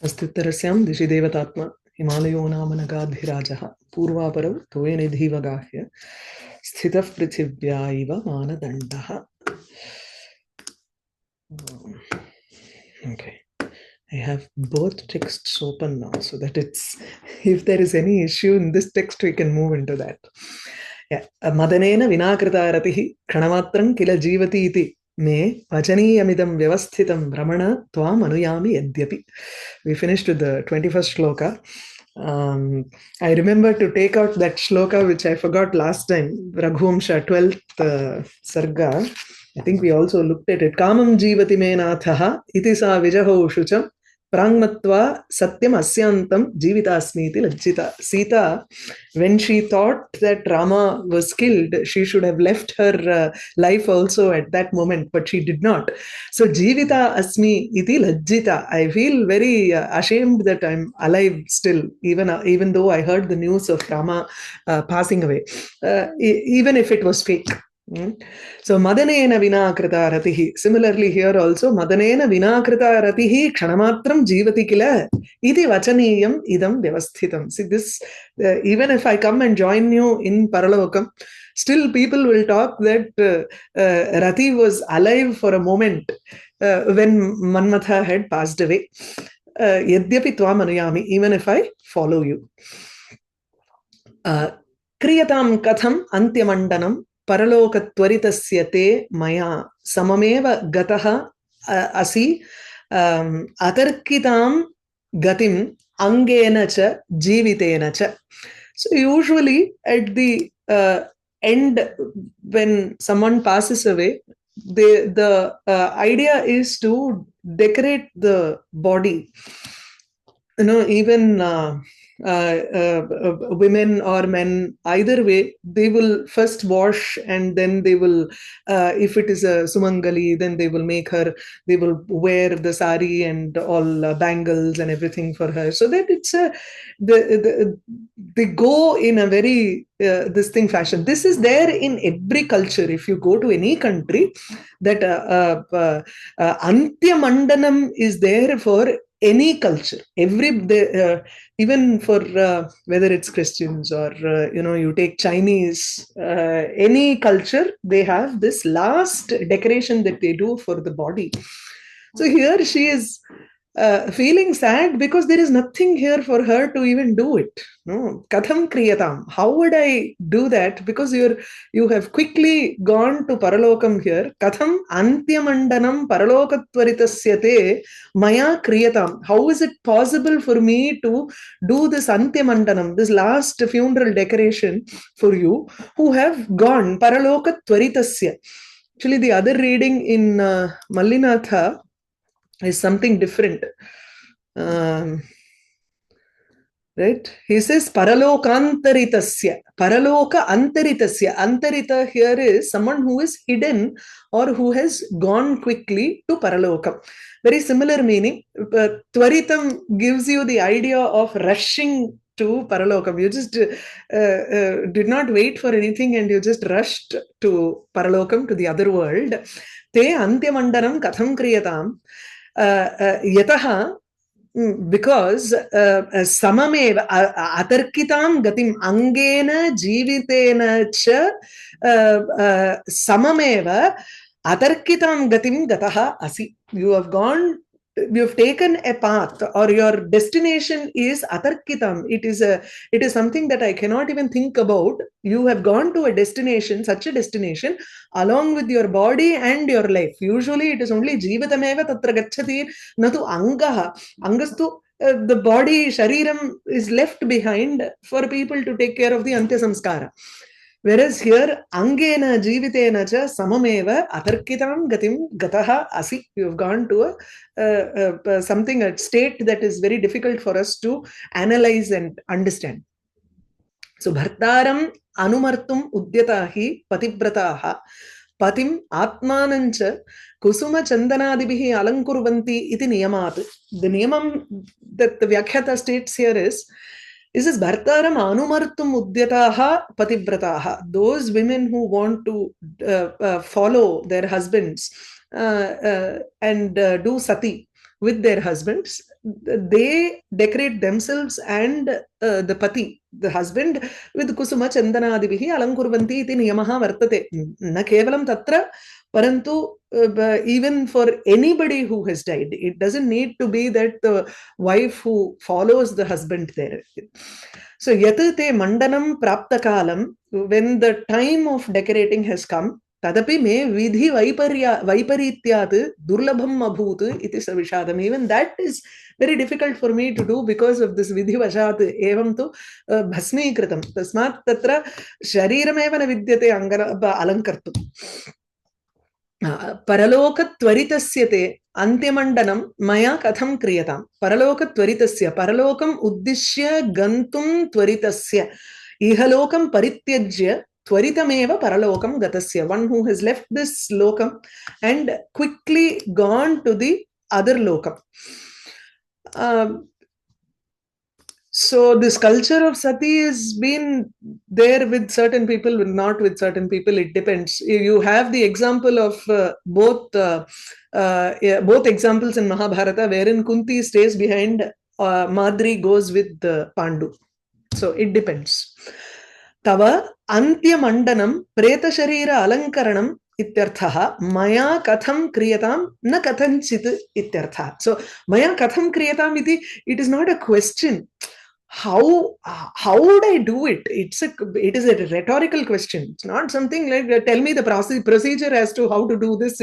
अस्त्युत्तरस्यां दिशि देवतात्मा हिमालयो नाम नगाधिराजः पूर्वापरौ तोयनिधिवगाह्य स्थितः पृथिव्या इव मानदण्डः. Okay. I have both texts open now so that if there is any issue in this text, we can move into that. Yeah. Madanena vinakrita ratihi kshanamatram kila jivati iti me vajaniyamidam vyavasthitam brahmana tvam anuyami yadyapi. We finished with the 21st shloka. I remember to take out that shloka which I forgot last time, Raghuvamsha 12th Sarga. I think we also looked at it. Kamam jivati me nathaha iti sa vijaho shucham prangmatva satyam asyantam jivitasmiti lajjita. Sita, when she thought that Rama was killed, she should have left her life also at that moment, but she did not. So jivita asmi iti lajjita. I feel very ashamed that I'm alive still, even though I heard the news of Rama passing away, even if it was fake. So madanena vinakrita ratihi. Similarly here also madanena vinakrita ratihi ksanamatram jivati kila iti vachaniyam idam vyavasthitam. See this, even if I come and join you in Paralokam, still people will talk that Rati was alive for a moment when Manmatha had passed away. Yadyapi tvam anuyami, even if I follow you. Kriyatam katham antyamandanam paralokatwaritasya te maya samameva gataha asi atarkitam gatim angena cha jivitena cha. So usually at the end, when someone passes away, the idea is to decorate the body. You know, even women or men, either way, they will first wash and then they will, if it is a Sumangali, then they will they will wear the sari and all bangles and everything for her. So that it's they go in a very fashion. This is there in every culture. If you go to any country, that Antyamandanam is there for any culture. Even for whether it's Christians or you take Chinese, any culture, they have this last decoration that they do for the body. So here she is feeling sad because there is nothing here for her to even do it. No, katham kriyatam. How would I do that? Because you have quickly gone to Paralokam here. Katham antyamandanam paralokatwaritasya te maya kriyatam. How is it possible for me to do this antyamandanam, this last funeral decoration for you who have gone paralokatwaritasya? Actually, the other reading in Mallinatha is something different. Right? He says paralokantaritasya. Paraloka antaritasya. Antarita here is someone who is hidden or who has gone quickly to paralokam. Very similar meaning. Tvaritam gives you the idea of rushing to paralokam. You just did not wait for anything and you just rushed to paralokam, to the other world. Te antyamandanam katham kriyatam. Yataha, because samameva atarkitam gatim angena jivitena cha samameva atarkitam gatim gataha asi. You have taken a path, or your destination is atarkitam. It is something that I cannot even think about. You have gone to a destination, such a destination, along with your body and your life. Usually it is only jivatameva tatra gacchati, natu angaha. Angastu, the body, shariram is left behind for people to take care of the antya samskara. Whereas here, angena jivitena cha samameva atarkitam gatim gataha asi. You have gone to a state that is very difficult for us to analyze and understand. So, bhartaram anumartum udyatahi pativrataha patim atmanancha kusuma chandanadibihi alankurvanti iti niyamat. The niyamam that the Vyakhyata states here is this bhartaram anumartum udyataha pativrataha. Those women who want to follow their husbands and do sati, with their husbands, they decorate themselves and the pati, the husband, with kusuma chandanadibihi alankurvanti iti niyamaha vartate. Na kevalam tatra, parantu even for anybody who has died, it doesn't need to be that the wife who follows the husband there. So yat te mandanam praptakalam, when the time of decorating has come, tadapi me vidhi vaiparityat durlabham abhut iti savishadam. Even that is very difficult for me to do because of this vidhi vashat evam tu bhasmi kritam. Tasmat tatra sharirameva na vidyate alankartu. Paraloka tvaritasya antyamandhanam maya katham kriyatam. Paraloka tvaritasya, paralokam uddishya gantum tvaritasya, ihalokam parityajya tvaritameva paralokam gatasya. One who has left this lokam and quickly gone to the other lokam. So this culture of sati has been there with certain people, not with certain people. It depends. You have the example of both examples in Mahabharata, wherein Kunti stays behind, Madri goes with Pandu. So it depends. Tava antyamandanam preta sharira alankaranam ityarthaha maya katham kriyatam na kathanchit ityarthaha. So maya katham kriyatam iti, it is not a question. How would I do it? It is a rhetorical question. It's not something like tell me the procedure as to how to do this.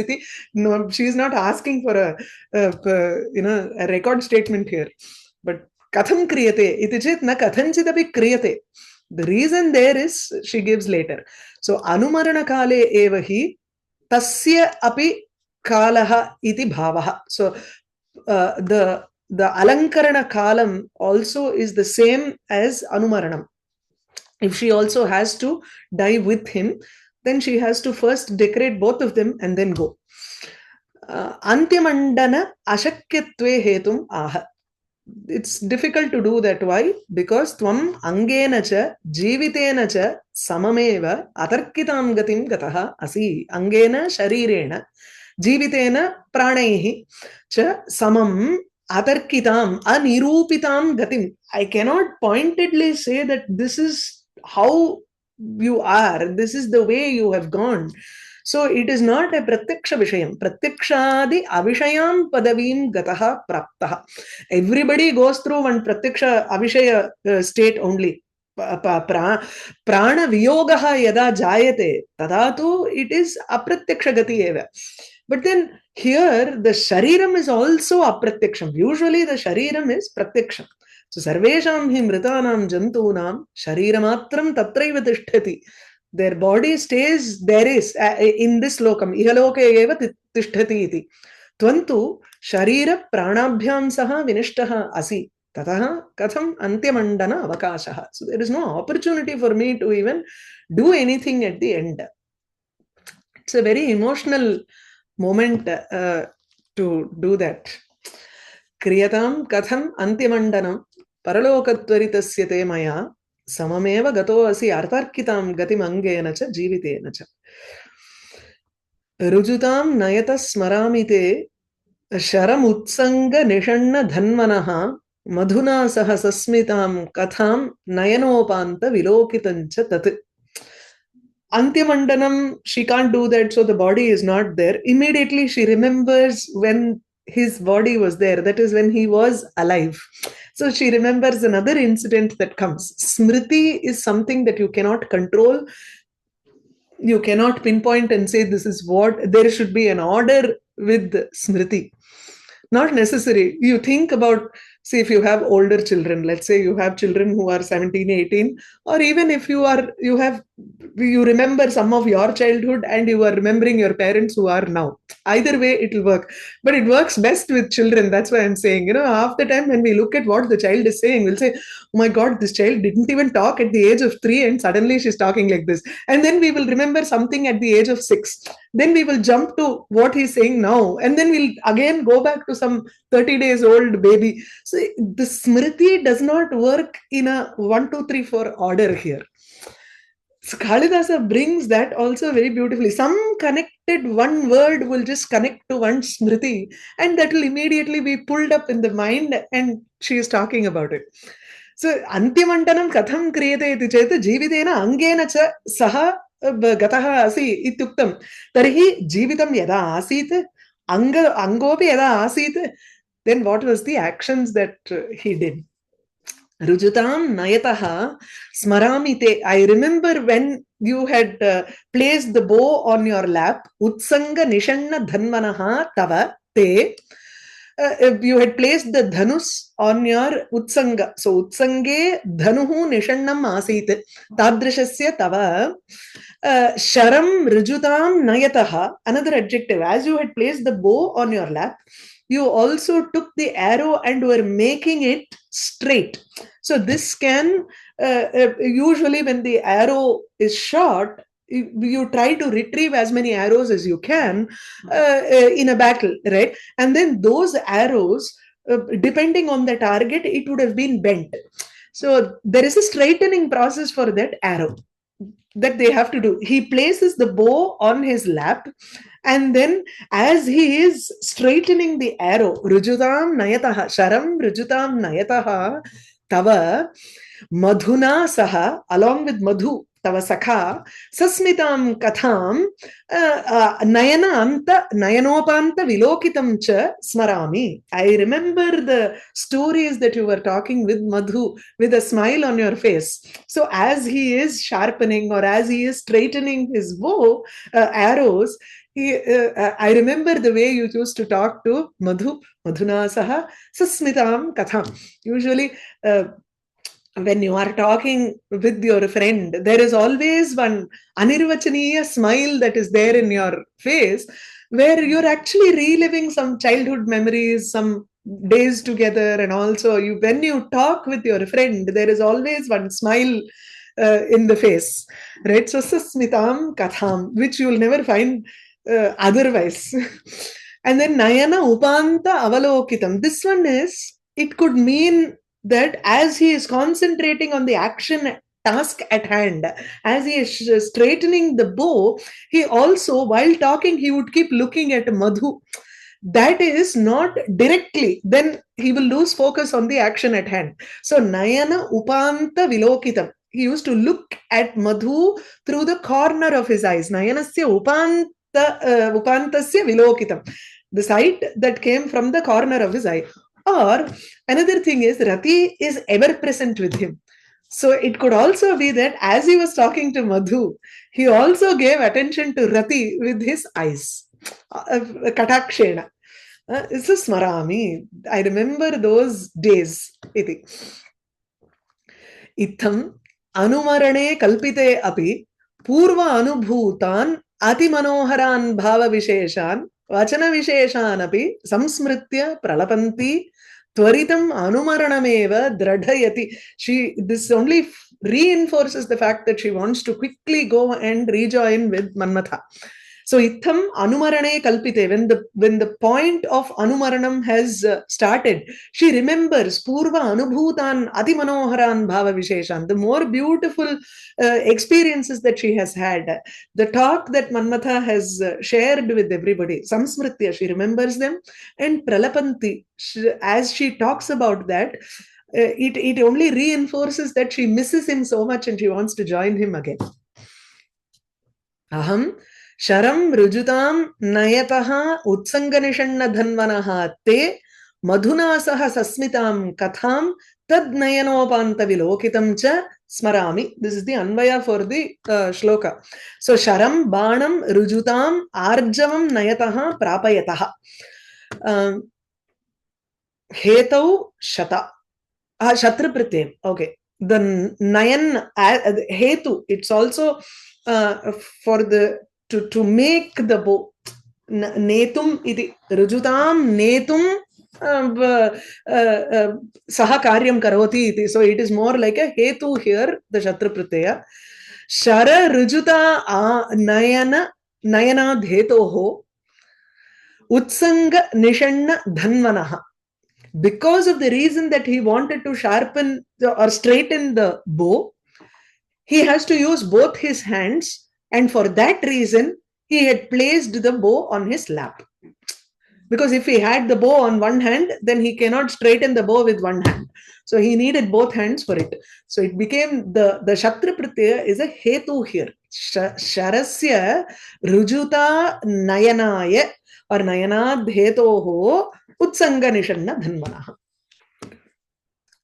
No, she is not asking for a record statement here. But katham kriyate iti chet na kathanchit api kriyate. The reason there is she gives later. So anumarana kale evahi tasya api kalaha iti bhavaha. So the alankarana kalam also is the same as anumaranam. If she also has to die with him, then she has to first decorate both of them and then go. Antyamandana ashakyatve hetum aha. It's difficult to do that. Why? Because tvam angena cha jivitena cha samameva atarkitam gatim gataha asi. Angena sharirena jivitena pranaihi cha samam atarkitam anirupitam gatim. I cannot pointedly say that this is how you are, this is the way you have gone. So it is not a pratyaksha vishayam. Pratyakshadi avishayam padavim gataha praptaha. Everybody goes through one pratyaksha avishaya state only. Prana viyogaha yada jayate tadatu it is apratyaksha gati eva. But then here the shariram is also apratyaksham. Usually the shariram is pratyaksham. So sarvesham hi mritanam jantunam shariramatram tatraiva tishtati. Their body stays there is in this lokam. Ihaloke eva tishtati iti. Tvantu sharira pranabhyam saha vinishtaha asi. Tataha katham antyamandana avakashaha. So there is no opportunity for me to even do anything at the end. It's a very emotional moment to do that. Kriyatam katham antyamandanam paralokatwaritasya te maya samameva gato asi artarkitam gatim angena cha jivitena cha. Rujutam nayata smaramite sharam utsanga nishanna dhanmanaha madhuna saha sasmitam katham nayanopanta vilokitancha tat. Antyamandanam, she can't do that, so the body is not there. Immediately she remembers when his body was there, that is when he was alive. So she remembers another incident that comes. Smriti is something that you cannot control. You cannot pinpoint and say this is what, there should be an order with Smriti. Not necessary. You think about, say if you have older children, let's say you have children who are 17, 18, or even if you remember some of your childhood and you are remembering your parents who are now. Either way, it will work. But it works best with children. That's why I'm saying, half the time when we look at what the child is saying, we'll say, oh my God, this child didn't even talk at the age of 3 and suddenly she's talking like this. And then we will remember something at the age of 6. Then we will jump to what he's saying now. And then we'll again go back to some 30 days old baby. So the Smriti does not work in a 1, 2, 3, 4 order here. So Kālidāsa brings that also very beautifully. Some connect one word will just connect to one smriti, and that will immediately be pulled up in the mind, and she is talking about it. So antimantanam katham kriyate iti chet jeevitena angena cha saha gataha asi ityuktam. Tarhi jeevitam yada asit angopi yada asit, then what was the actions that he did? Rujutam nayataha smaramite. I remember when you had placed the bow on your lap. Utsanga nishanna dhanvanaha tava te. You had placed the dhanus on your utsanga. So utsange dhanuhu nishannam asit. Tadrishasya tava. Sharam rujutam nayataha. Another adjective. As you had placed the bow on your lap, you also took the arrow and were making it straight. So this can, usually when the arrow is shot, you try to retrieve as many arrows as you can in a battle, right? And then those arrows, depending on the target, it would have been bent. So there is a straightening process for that arrow that they have to do. He places the bow on his lap, and then as he is straightening the arrow, Rujutam Nayataha, Sharam Rujutam Nayataha Tava Madhuna Saha, along with Madhu, Tava Sakha, Sasmitam Katham, Nayana Anta, Nayanopanta Vilokitam Cha Smarami. I remember the stories that you were talking with Madhu with a smile on your face. So as he is sharpening or as he is straightening his bow, arrows, I remember the way you used to talk to Madhu, Madhuna Saha, Sasmitam Katham. Usually, when you are talking with your friend, there is always one anirvachaniya smile that is there in your face, where you're actually reliving some childhood memories, some days together, and also when you talk with your friend, there is always one smile in the face, right? So Sasmitam Katham, which you will never find otherwise. And then Nayana Upanta Avalokitam. This one is, it could mean that as he is concentrating on the action task at hand, as he is straightening the bow, he also, while talking, he would keep looking at Madhu. That is not directly, then he will lose focus on the action at hand. So Nayana Upanta Vilokitam. He used to look at Madhu through the corner of his eyes. Nayanasya Upantasya Vilokitam. The sight that came from the corner of his eye. Or another thing is, Rati is ever present with him. So it could also be that as he was talking to Madhu, he also gave attention to Rati with his eyes. Katakshena. It's a smarami. I remember those days. Iti. Itham anumarane kalpite api purva anubhutan ati manoharan bhava visheshan vachana visheshan api samsmritya pralapanti tvaritam anumaranameva dradhayati. This only reinforces the fact that she wants to quickly go and rejoin with Manmatha. So itham anumarane kalpite, when the point of anumaranam has started, she remembers purva anubhutan ati manoharan bhava visheshan, the more beautiful experiences that she has had, the talk that Manmatha has shared with everybody, samsmritya, she remembers them, and pralapanti, as she talks about that, it only reinforces that she misses him so much and she wants to join him again. Aham Sharam Rujutam Nayataha Utsanganishanna Dhanvanaha Te Madhuna Saha Sasmitam Katham Tad Nayanopanta Vilokitam Cha Smarami. This is the Anvaya for the shloka. So Sharam Banam Rujutam Arjavam Nayataha Prapayataha. Hetau Shata. Shatra Pratyam. Okay. The Nayan Hetu, it's also for the to make the bow. Netum iti rujutam netum saha kāvyam karoti iti. So it is more like a hetu here, the shatra pratyaya. Shara rujuta nayana hetoho utsanga nishanna dhanvanaha. Because of the reason that he wanted to sharpen or straighten the bow, he has to use both his hands, and for that reason he had placed the bow on his lap. Because if he had the bow on one hand, then he cannot straighten the bow with one hand. So he needed both hands for it. So it became the Shatra Pratyaya is a hetu here. Sharasya Rujuta Nayanaya or Nayanad Hetoho Utsanga Nishanna Dhanvanaha.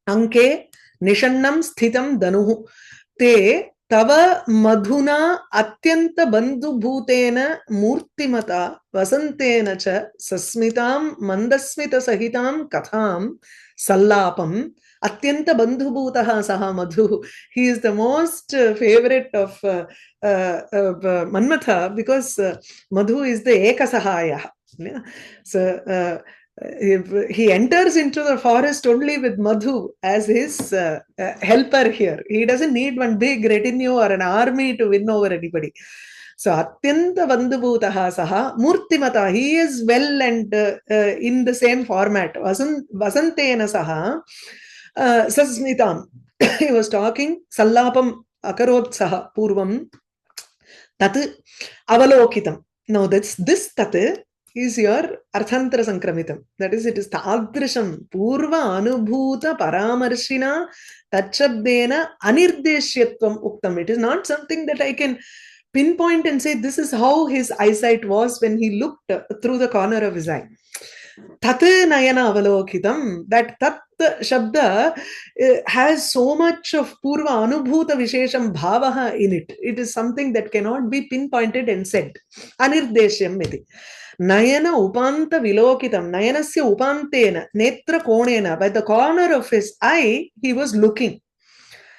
Anke Nishannam Sthitam Danuhu Te Tava Madhuna Atyanta Bandhu Bhutena Murtimata Vasantena Cha Sasmitam Mandasmita Sahitam Katham Sallapam Atyanta Bandhu Bhutaha Saha Madhu. He is the most favorite of Manmatha because Madhu is the Ekasahaya. So he enters into the forest only with Madhu as his helper here. He doesn't need one big retinue or an army to win over anybody. So Atyanta Bandhubhutaha Saha Murtimata, he is well and in the same format. Vasantena Saha Sasmitam. He was talking Sallapam Akarot Saha Purvam Tat Avalokitam. Now this Tat is your Arthantara Sankramitam. That is, it is Tadrisham Purva Anubhuta Paramarshina Tachabdena Anirdeshyatvam Uktam. It is not something that I can pinpoint and say this is how his eyesight was when he looked through the corner of his eye. Tat Nayana Avalokitam. That Tat Shabda has so much of Purva Anubhuta Vishesham Bhavaha in it. It is something that cannot be pinpointed and said. Anirdeshyam Miti. Nayana Upanta Vilokitam, Nayanasya Upantena, Netra Konena, by the corner of his eye, he was looking.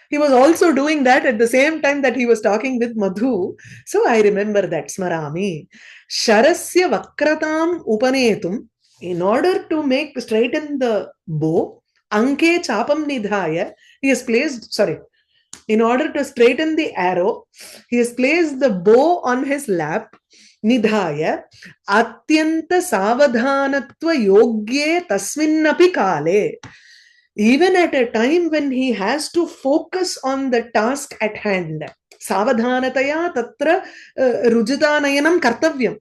He was also doing that at the same time that he was talking with Madhu. So I remember that, Smarami. Sharasya Vakratam Upanetum, in order to straighten the bow, Anke Chapam Nidhaya, he has placed, in order to straighten the arrow, he has placed the bow on his lap. Nidhaya Atyanta Savadhanatva Yogye Tasminnapi Kale. Even at a time when he has to focus on the task at hand. Savadhanataya Tatra Rujitanayanam Kartavyam.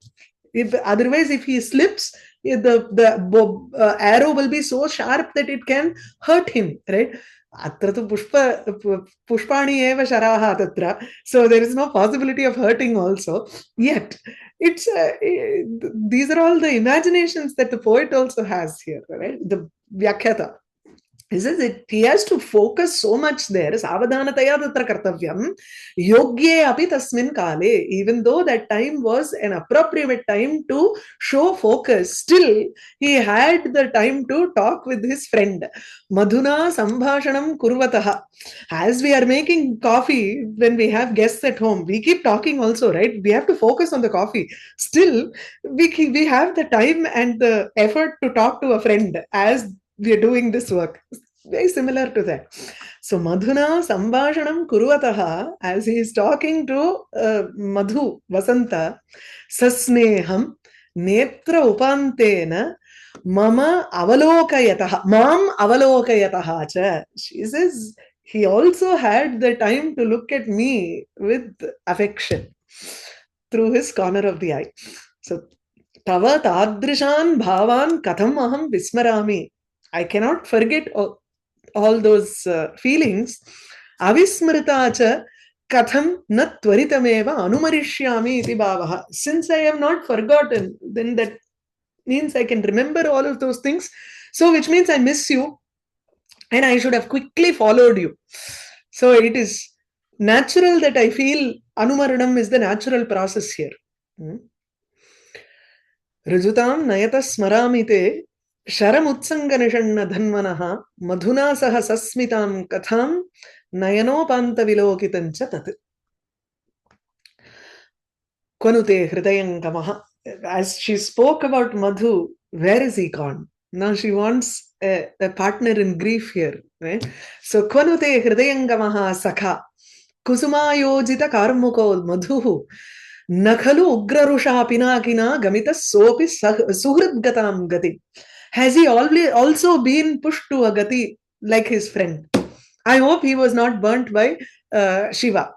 Otherwise, if he slips, the arrow will be so sharp that it can hurt him, right? Atratu pushpani eva sharaha tatra. So there is no possibility of hurting also. Yet, it's these are all the imaginations that the poet also has here, right? The Vyakhyata. He says he has to focus so much there. Savadhanataya tatra kartavyam. Yogye api tasmin kale. Even though that time was an appropriate time to show focus, still he had the time to talk with his friend. Madhuna sambhashanam kurvataha. As we are making coffee, when we have guests at home, we keep talking also, right? We have to focus on the coffee. Still, we have the time and the effort to talk to a friend as we are doing this work. Very similar to that. So Madhuna Sambhashanam Kurvataha, as he is talking to Madhu Vasanta, Sasneham Netra Upantena Mama Avalokayataha Mam Avalokayataha cha. She says he also had the time to look at me with affection through his corner of the eye. So Tava Tadrishan Bhavan Katham Aham Vismarami. I cannot forget all those feelings. Avismrita cha katham na tvaritameva anumarishyami iti bhavaha. Since I have not forgotten, then that means I can remember all of those things. So which means I miss you and I should have quickly followed you. So it is natural that I feel anumaranam is the natural process here. Rajutam nayata smaramite Sharamutsanga Dhanvanaha Madhuna Saha Sasmitam Katham Nayanopanta Vilokitancha Tat. Kvanute Hridayangamaha. As she spoke about Madhu, where is he gone? Now she wants a partner in grief here. Right? So Kvanute Hridayangamaha Sakha Kusumayojita Karmukol Madhu Nakhalu Ugrarusha Pinakina Gamita Sopi Suhridgatam Gati. Has he also been pushed to a gati like his friend? I hope he was not burnt by Shiva.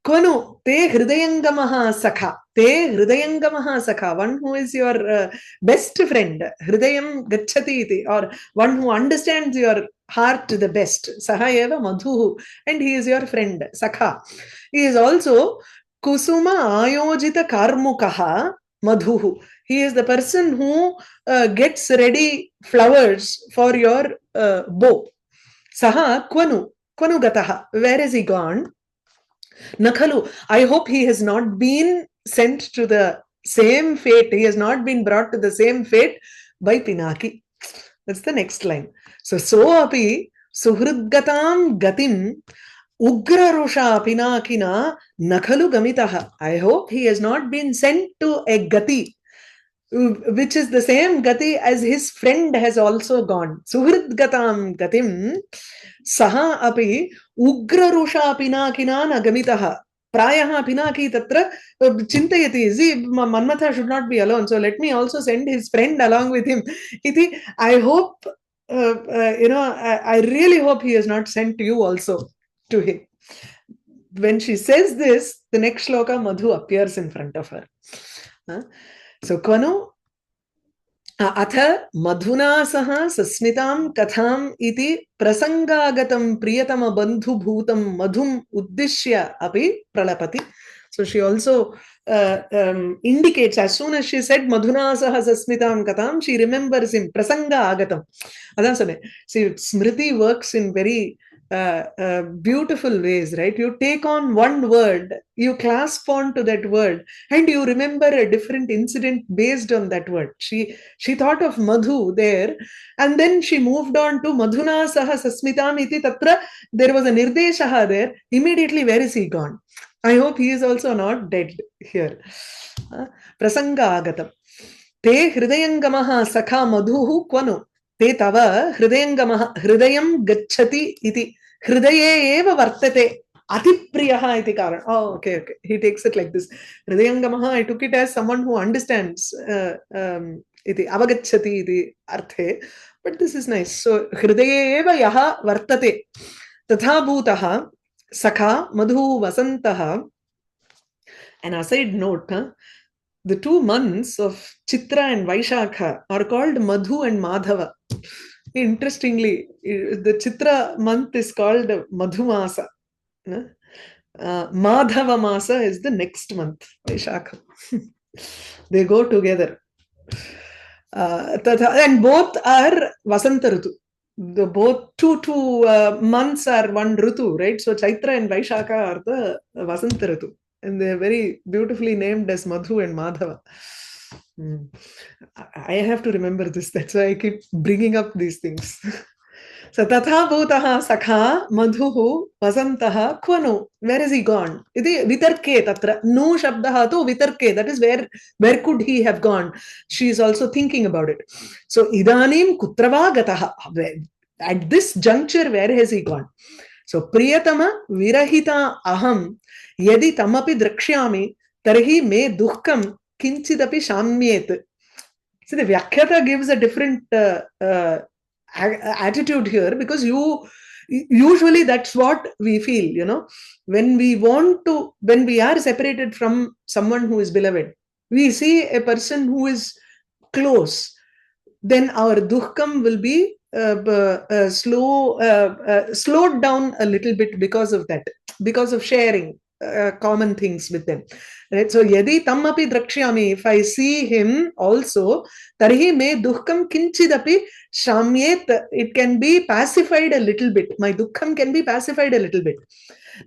Kwanu te hridayangamaha sakha. Te hridayangamaha sakha, one who is your best friend, hridayam gacchati iti, or one who understands your heart the best, saha eva madhuhu, and he is your friend, sakha. He is also kusuma ayojita karmukaha madhuhu. He is the person who gets ready flowers for your bow. Saha kwanu gataha. Where is he gone? Nakhalu. I hope he has not been sent to the same fate. He has not been brought to the same fate by Pinaki. That's the next line. So api suhridgatam gatim ugrarusha pinakina nakhalu gamitaha. I hope he has not been sent to a gati, which is the same gati as his friend has also gone. Suhridgatam gatim saha api ugrarusha pinakina nagamitaha. Prayaha pinaki tatra chintayati. See, Manmatha should not be alone, so let me also send his friend along with him. Iti, I hope, I really hope he has not sent you also to him. When she says this, the next shloka Madhu appears in front of her. So Kwanu atha madhuna saha sasmitam katham iti prasangagatam priyatama bandhu bhutam madhum uddishya api pralapati. So she also indicates, as soon as she said madhuna saha sasmitam katham, she remembers him, prasanga agatam. Adasane. See, Smriti works in very beautiful ways, right? You take on one word, you clasp on to that word, and you remember a different incident based on that word. She thought of Madhu there, and then she moved on to Madhuna saha sasmitam iti tatra. There was a nirdeshaha there. Immediately, where is he gone? I hope he is also not dead here. Prasanga agatam. Te hridayangamaha sakha madhuhu kwanu. Te tava hridayangamaha hridayam gacchati iti. Hridaye eva vartate atipriyaha iti karan. Oh, okay. He takes it like this. Hridayangamaha, I took it as someone who understands iti avagacchati iti arthe. But this is nice. So, hridaye eva yaha vartate tatha bhutaha sakha madhu vasantaha. An aside note, the 2 months of Chitra and Vaishakha are called Madhu and Madhava. Interestingly, the Chitra month is called Madhu Masa. Madhava Masa is the next month, Vaishakha. They go together. And both are Vasanta Ritu. Both two months are one Ritu, right? So Chaitra and Vaishakha are the Vasanta Ritu. And they are very beautifully named as Madhu and Madhava. I have to remember this. That's why I keep bringing up these things. So tatha bhutaha sakha madhuhu vasantaha kwanu. Where is he gone? Iti vitarke tatra. Nu shabdaha tu vitarke. That is where could he have gone? She is also thinking about it. So idanim kutrava gataha. At this juncture, where has he gone? So priyatama virahita aham yadi tamapi drakshyami tarhi me duhkam kinchidapi shamyet. See, the Vyakhyata gives a different attitude here, because usually that's what we feel, when we are separated from someone who is beloved, we see a person who is close, then our duhkam will be slowed down a little bit because of that, because of sharing common things with them, right? So yadi tam api drakshyami, if I see him also, tarhi me duhkam kinchidapi shamyet, it can be pacified a little bit, my dukham can be pacified a little bit.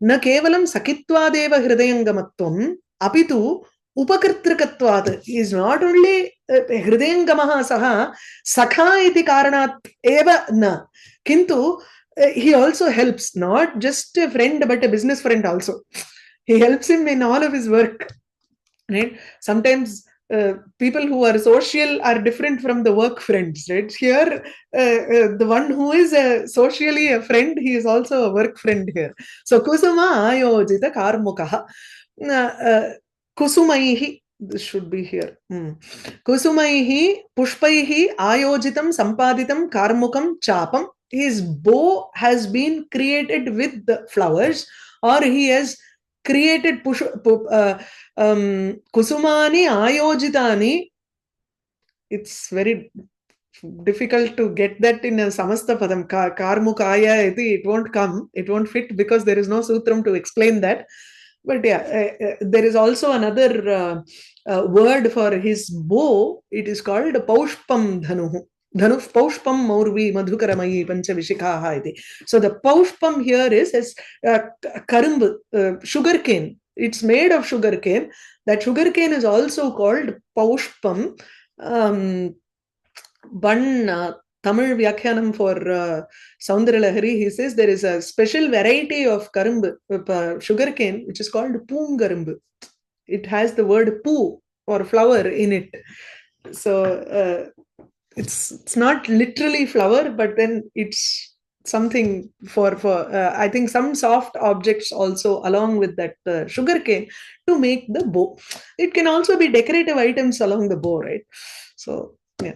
Na kevalam sakitvadeva hridayangamatvam apitu upakirtrikatvat. Is not only hridayangamaha saha sakha iti karanat eva na, kintu he also helps, not just a friend but a business friend also. He helps him in all of his work, right? Sometimes people who are social are different from the work friends, right? Here, the one who is socially a friend, he is also a work friend here. So kusuma ayojita karmukaha kusumaihi, this should be here. Kusumaihi pushpaihi ayojitam sampaditam karmukam chapam. His bow has been created with the flowers, or he has created kusumani ayojitani. It's very difficult to get that in a samasta padam. Karmukaya, it won't come. It won't fit because there is no sutram to explain that. But yeah, there is also another word for his bow. It is called Paushpam Dhanuhu. Dhanuh Paushpam Maurvi Madhukaramayi Panchavishikaha iti. So the Paushpam here is as karimb, sugar cane. It's made of sugar cane. That sugar cane is also called Paushpam. One Tamil Vyakhyanam for Soundaralahari, he says there is a special variety of karimb, sugar cane, which is called Poongarimb. It has the word poo or flower in it. So it's not literally flower, but then it's something for I think some soft objects also along with that sugar cane to make the bow. It can also be decorative items along the bow, right? So yeah.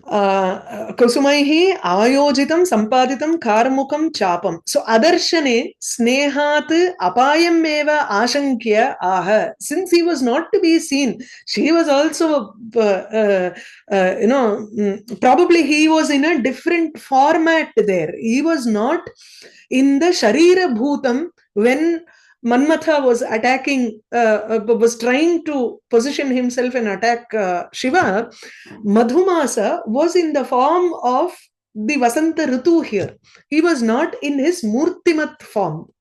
Kusumaihi ayojitam sampaditam karmukam chapam. So adarshane snehat apayam eva ashankya aha. Since he was not to be seen, she was also probably he was in a different format there. He was not in the sharira bhutam when Manmatha was attacking, was trying to position himself and attack Shiva. Madhumasa was in the form of the Vasanta Ritu here. He was not in his Murtimat form.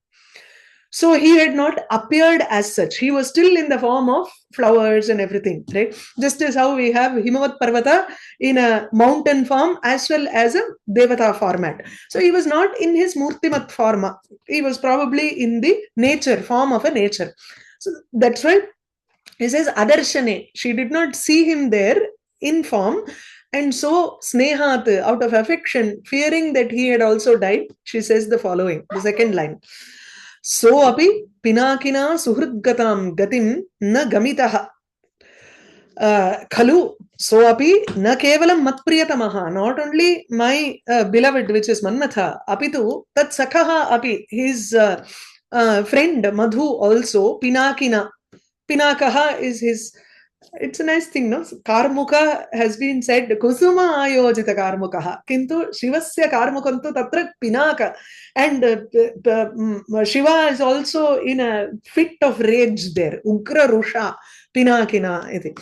So he had not appeared as such. He was still in the form of flowers and everything, right? Just as how we have Himavat Parvata in a mountain form as well as a Devata format. So he was not in his Murtimat form. He was probably in the nature, form of a nature. So that's why he says Adarshane. She did not see him there in form. And so Snehat, out of affection, fearing that he had also died, she says the following, the second line. So api pinakina suhridgatam gatim na gamitaha khalu. So api na kevalam matpriyatamaha. Not only my beloved, which is Manmatha, apitu tat sakhaha api, his friend Madhu also, pinakina. Pinakaha is his. It's a nice thing, no? Karmuka has been said, Kusuma ayojita karmukaha. Kintu Shivasya karmukantu tatra pinaka. And Shiva is also in a fit of rage there. Ugra rusha pinakina iti.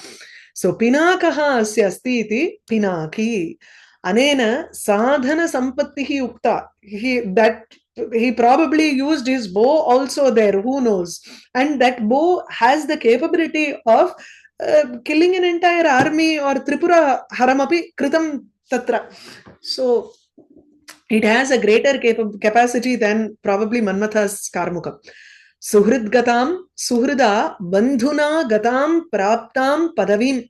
So pinakaha asya asti iti pinaki. Anena sadhana sampattihi ukta. He probably used his bow also there, who knows. And that bow has the capability of killing an entire army or Tripura haramapi kritam tatra. So it has a greater capacity than probably Manmatha's Karmuka. Suhrid gatam suhrida bandhuna gatam praptam padavim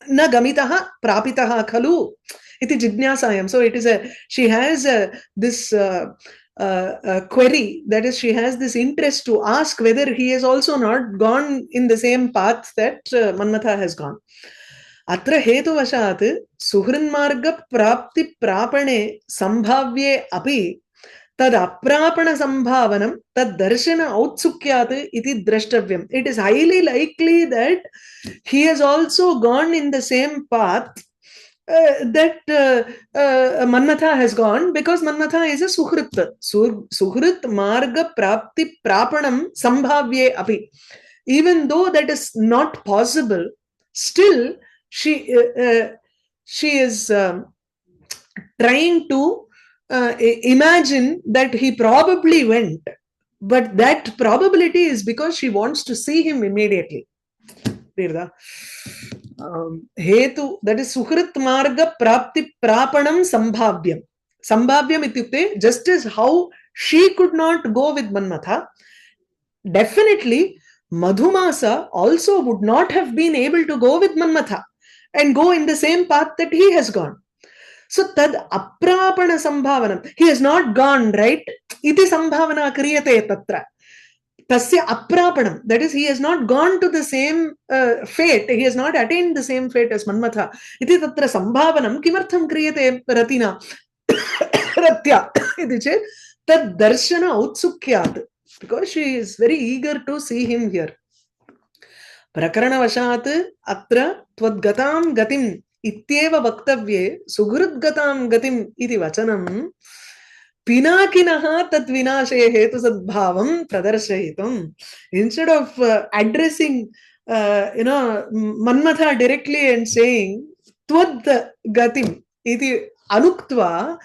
na gamitaha prapitaha khalu iti jidnyasayam. So it is she has this query, that is, she has this interest to ask whether he has also not gone in the same path that Manmatha has gone. Atra hetu vashat suhrinmarga prapti prapane sambhavye api tad aprapana sambhavanam tad darshana outsukyat iti drashtavyam. It is highly likely that he has also gone in the same path that Manmatha has gone, because Manmatha is a Suhrit. Suhrit marga prapti prapanam sambhavye api. Even though that is not possible, still she is trying to imagine that he probably went. But that probability is because she wants to see him immediately. Hetu, that is Suhrit marga prapti prapanam sambhavyam. Sambhavyam ityukte, just as how she could not go with Manmatha, definitely Madhumasa also would not have been able to go with Manmatha and go in the same path that he has gone. So tad aprapana sambhavanam. He has not gone, right? Iti sambhavana kriyate tatra. Tasya aprapanam. That is, he has not gone to the same fate. He has not attained the same fate as Manmatha. Iti tatra sambhavanam kimartham kriyate ratina. Ratya. Iti chet tad darshana utsukyat. Because she is very eager to see him here. प्रकरणवशात् अत्र त्वद्गतां गतिम् इत्येव वक्तव्ये सुहृद्गतां गतिम् इति वचनं पिनाकिनः तद्विनाशे हेतुसद्भावं प्रदर्शयितुम्. Instead of addressing Manmatha directly and saying Tvad gatim iti anuktva,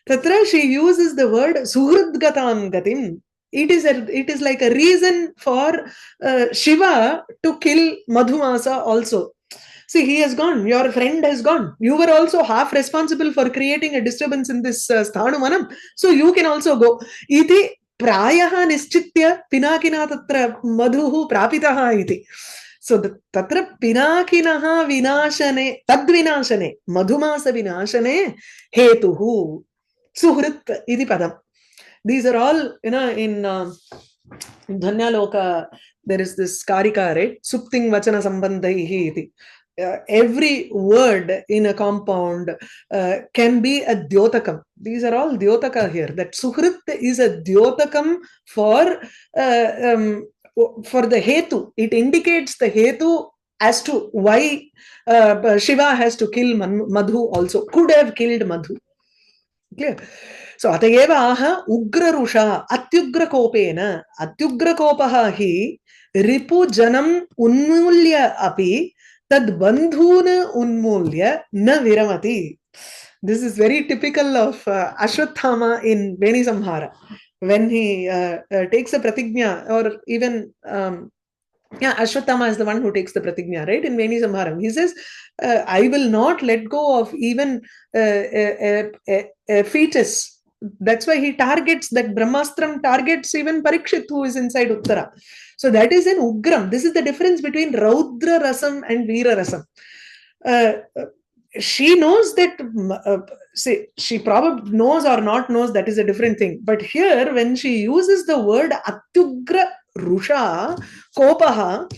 tatra she uses the word suhridgatam gatim. It is like a reason for Shiva to kill Madhumasa also. See, he has gone, your friend has gone, you were also half responsible for creating a disturbance in this Sthanumanam, so you can also go iti प्रायः निश्चित्य पिनाकिना तत्र मधुः प्रापितः इति. So तत्र पिनाकिनः विनाशने तद्विनाशने मधुमासविनाशने हेतुः सुहृत् इति पदम्. These are all, in Dhanyaloka there is this karika, right? Supting vachana sambandhaihi iti. Every word in a compound can be a dyotakam. These are all dyotaka here. That suhrit is a dyotakam for the hetu. It indicates the hetu as to why Shiva has to kill Madhu also. Could have killed Madhu. Clear? So atayeva aha ugra rusha atyugra kopena atyugra kopaha hi ripu janam unmulya api tad bandhuna unmulya na viramati. This is very typical of Ashwathama in Venisamhara. When he takes a pratignya, or even Ashwathama is the one who takes the pratignya, right? In Venisamharam, he says, I will not let go of even a fetus. That's why he targets, that Brahmastram targets even Parikshit, who is inside Uttara. So that is in Ugram. This is the difference between Raudra Rasam and Veera Rasam. She knows that, she probably knows or not knows, that is a different thing. But here, when she uses the word Atyugra Rusha Kopaha,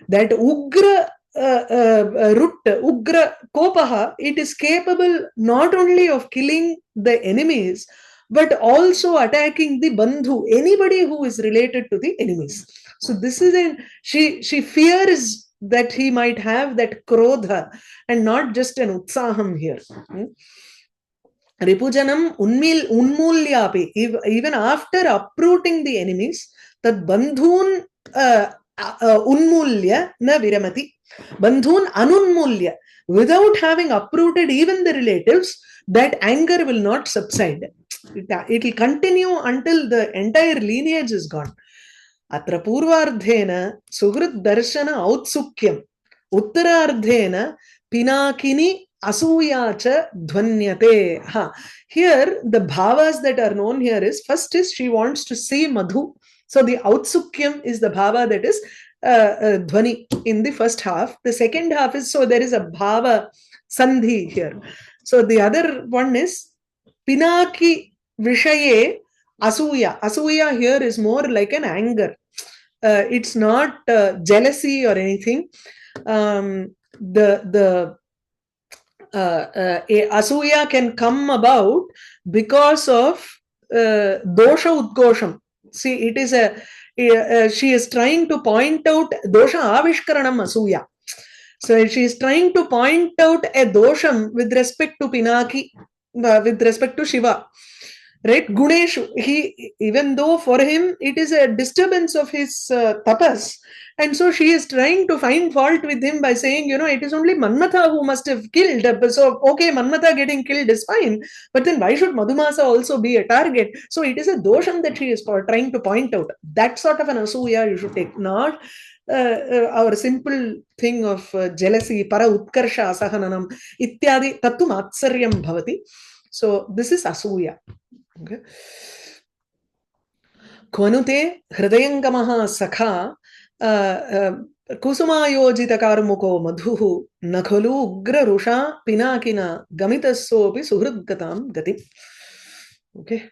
that Ugra Rut, Ugra Kopaha, it is capable not only of killing the enemies, but also attacking the bandhu, anybody who is related to the enemies. So this is she fears that he might have that krodha and not just an utsaham here. Ripujanam unmulyapi, even after uprooting the enemies, tad bandhun unmulya na viramati, bandhun anunmulya, without having uprooted even the relatives, that anger will not subside. It will continue until the entire lineage is gone. Atra purvardhena suhrit darshana outsukyam uttarardhena pinakini asuyacha dhvanyate. Here the bhavas that are known here is, first is she wants to see Madhu. So the outsukyam is the bhava that is dhvani in the first half. The second half is, so there is a bhava sandhi here. So the other one is pinaki vishaye asuya. Asuya here is more like an anger. It's not jealousy or anything. Asuya can come about because of dosha udgosham. See, it is she is trying to point out dosha avishkaranam asuya. So she is trying to point out a dosham with respect to Pinaki, with respect to Shiva. Right? Guneshu, even though for him it is a disturbance of his tapas, and so she is trying to find fault with him by saying, it is only Manmatha who must have killed. So, okay, Manmatha getting killed is fine, but then why should Madhumasa also be a target? So it is a dosham that she is trying to point out. That sort of an asuya you should take, not our simple thing of jealousy, para utkarsha asahananam ityadi tattu matsaryam bhavati. So this is asuya. Okay. Kvanute hridayangamaha sakha kusumayojita karmuko madhuhu nakhalu ugra rusha pinakina gamitassopi suhridgatam gati. Okay.